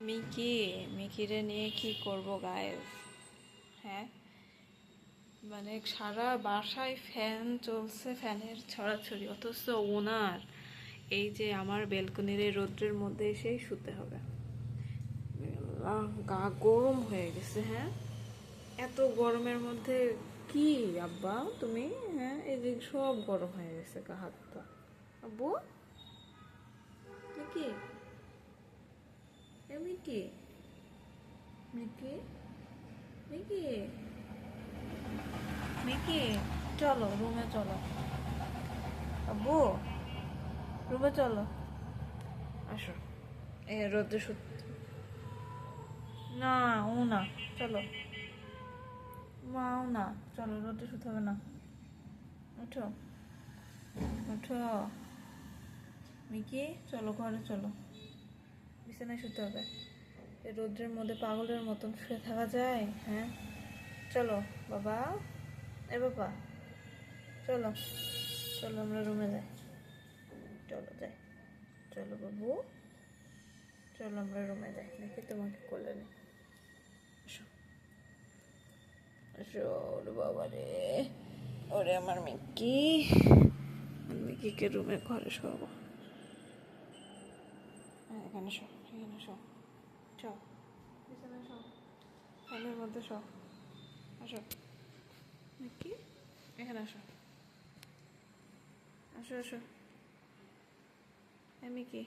মিকিরে নিয়ে কি করব গায়েস? হ্যাঁ, মানে সারা বাসায় ফ্যান চলছে, ফ্যানের ছড়াছড়ি, অথচ ওনার এই যে আমার বেলকনির এই রোদ্রের মধ্যে এসেই শুতে হবে। গা গরম হয়ে গেছে। হ্যাঁ, এত গরমের মধ্যে কি আব্বা তুমি? হ্যাঁ, এই যে সব গরম হয়ে গেছে গা হাত পা। আব্বু মিকি, এ মিকি, মিকি, মিকি, মিকি, চলো রুমে চলো। আব্বু, রুমে চলো, আসো। এ রোদে শুত না, ও না, চলো মাও না, চলো রোদে শুতে হবে না। উঠো, উঠো মিকি, চলো ঘরে চলো, বিছানায় শুতে হবে। এই রোদ্রের মধ্যে পাগলের মতন শুয়ে থাকা যায়? হ্যাঁ, চলো বাবা, এ বাবা, চলো, চলো আমরা রুমে যাই, চলো যাই, চলো বাবু, চলো আমরা রুমে যাই, নাকি তোমাকে কোলে নেই। আসো, আসো, ওরে বাবা রে, ওরে আমার মিকি, মিকিকে রুমে ঘরে শোয়াবো। এখানে শো, এখানে শো, শো, বিছানায় শো, ফ্যানের মধ্যে শো, আসো মিকি, এখানে আসো, আসো আসো, মিকি।